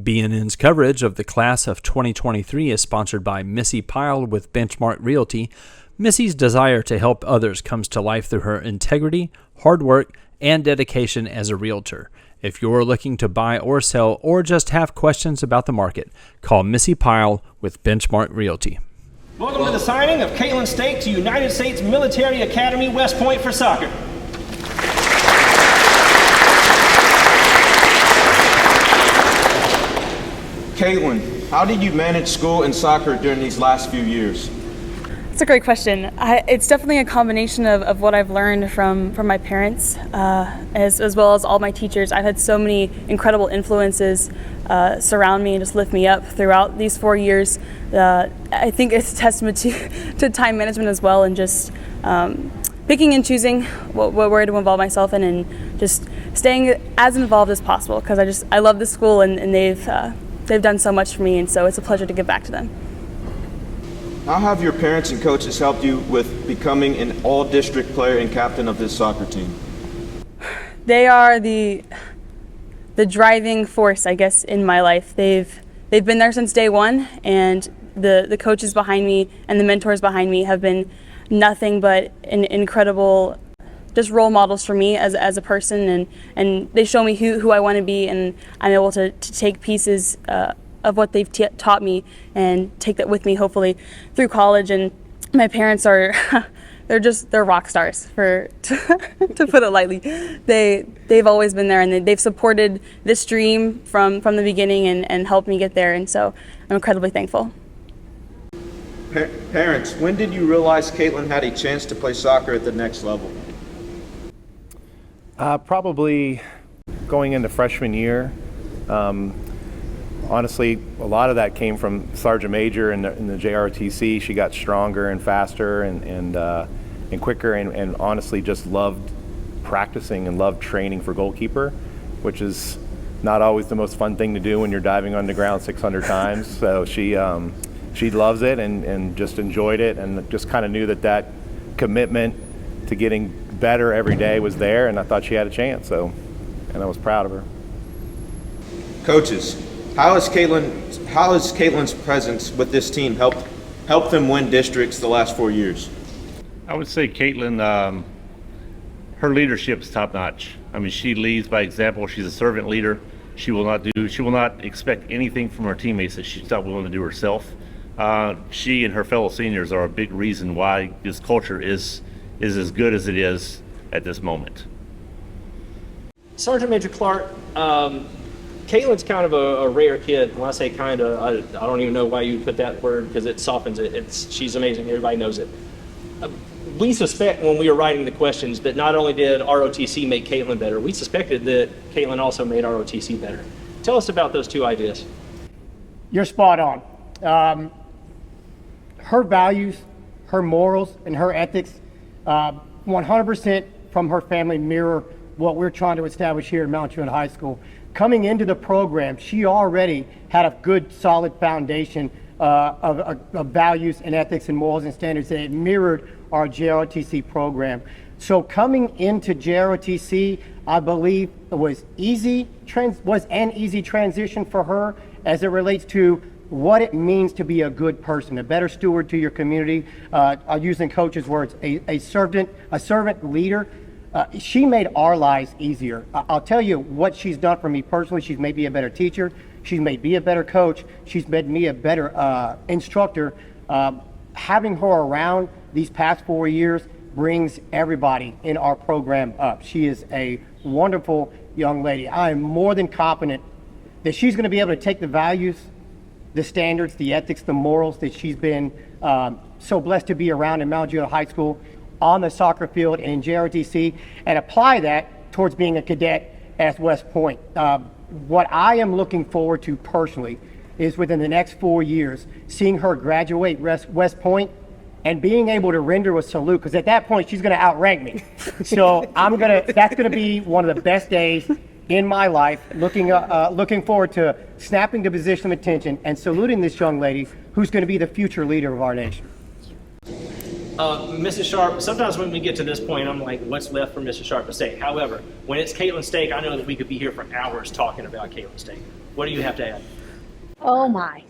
BNN's coverage of the class of 2023 is sponsored by Missy Pyle with Benchmark Realty. Missy's desire to help others comes to life through her integrity, hard work, and dedication as a realtor. If you're looking to buy or sell or just have questions about the market, call Missy Pyle with Benchmark Realty. Welcome to the signing of Kaitlyn Stake to United States Military Academy, West Point for soccer. Kaitlyn, how did you manage school and soccer during these last few years? It's a great question. It's definitely a combination of what I've learned from my parents, as well as all my teachers. I've had so many incredible influences surround me and just lift me up throughout these 4 years. I think it's a testament to time management as well, and just picking and choosing where to involve myself in, and just staying as involved as possible, because I love this school, and they've done so much for me, and so it's a pleasure to give back to them. How have your parents and coaches helped you with becoming an all-district player and captain of this soccer team? They are the driving force, I guess, in my life. They've been there since day one, and the coaches behind me and the mentors behind me have been nothing but an incredible just role models for me as a person, and they show me who I want to be, and I'm able to take pieces of what they've taught me and take that with me, hopefully, through college. And my parents are they're rock stars, to put it lightly. They've always been there, and they've supported this dream from the beginning, and helped me get there, and so I'm incredibly thankful. Parents, when did you realize Kaitlyn had a chance to play soccer at the next level? Probably going into freshman year. Honestly, a lot of that came from Sergeant Major in the JROTC. She got stronger and faster and quicker, and honestly just loved practicing and loved training for goalkeeper, which is not always the most fun thing to do when you're diving on the ground 600 times. So she loves it and just enjoyed it, and just kind of knew that commitment to getting better every day was there, and I thought she had a chance. And I was proud of her. Coaches, how has Kaitlyn's presence with this team helped them win districts the last 4 years? I would say Kaitlyn, her leadership is top notch. I mean, she leads by example. She's a servant leader. She will not expect anything from her teammates that she's not willing to do herself. She and her fellow seniors are a big reason why this culture is as good as it is at this moment. Sergeant Major Clark, Kaitlyn's kind of a rare kid. When I say kind of, I don't even know why you put that word, because it softens it. She's amazing. Everybody knows it. We suspect, when we were writing the questions, that not only did ROTC make Kaitlyn better, we suspected that Kaitlyn also made ROTC better. Tell us about those two ideas. You're spot on. Her values, her morals, and her ethics 100% from her family mirror what we're trying to establish here at Mount Juliet High School. Coming into the program, she already had a good, solid foundation of values and ethics and morals and standards that mirrored our JROTC program. So coming into JROTC, I believe it was an easy transition for her as it relates to what it means to be a good person, a better steward to your community. Using Coach's words, a servant leader. She made our lives easier. I'll tell you what she's done for me personally. She's made me a better teacher. She's made me a better coach. She's made me a better instructor. Having her around these past 4 years brings everybody in our program up. She is a wonderful young lady. I am more than confident that she's going to be able to take the values, the standards, the ethics, the morals that she's been so blessed to be around in Mount Juliet High School, on the soccer field and in JROTC, and apply that towards being a cadet at West Point. What I am looking forward to personally is within the next 4 years, seeing her graduate West Point and being able to render a salute, because at that point she's going to outrank me. So that's going to be one of the best days in my life. Looking forward to snapping the position of attention and saluting this young lady who's going to be the future leader of our nation. Mrs. Sharp, sometimes when we get to this point, I'm like, what's left for Mrs. Sharp to say? However, when it's Kaitlyn Stake, I know that we could be here for hours talking about Kaitlyn Stake. What do you have to add? Oh my.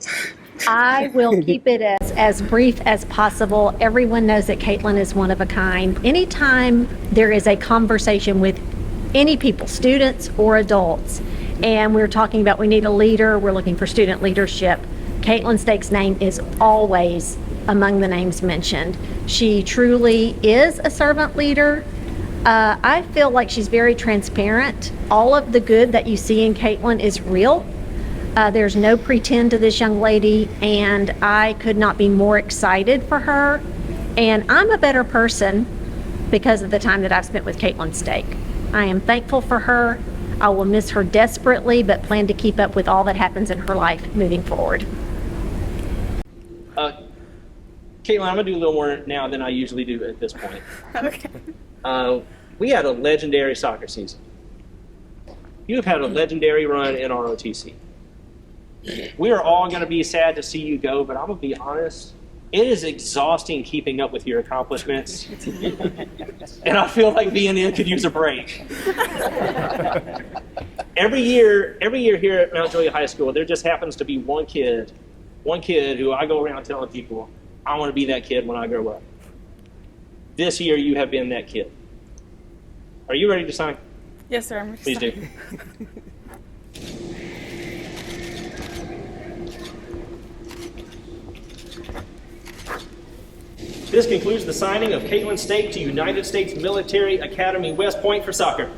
I will keep it as brief as possible. Everyone knows that Kaitlyn is one of a kind. Anytime there is a conversation with any people, students or adults, and we're talking about we need a leader, we're looking for student leadership, Kaitlyn Stake's name is always among the names mentioned. She truly is a servant leader. I feel like she's very transparent. All of the good that you see in Kaitlyn is real. There's no pretend to this young lady, and I could not be more excited for her. And I'm a better person because of the time that I've spent with Kaitlyn Stake. I am thankful for her. I will miss her desperately, but plan to keep up with all that happens in her life moving forward. Kaitlyn, I'm gonna do a little more now than I usually do at this point. Okay. We had a legendary soccer season. You've had a legendary run in ROTC. We are all going to be sad to see you go, but I'm going to be honest, it is exhausting keeping up with your accomplishments. And I feel like B&N could use a break. Every year here at Mount Juliet High School, there just happens to be one kid who I go around telling people, I want to be that kid when I grow up. This year you have been that kid. Are you ready to sign? Yes, sir. I'm Please do. This concludes the signing of Kaitlyn Stake to United States Military Academy West Point for soccer.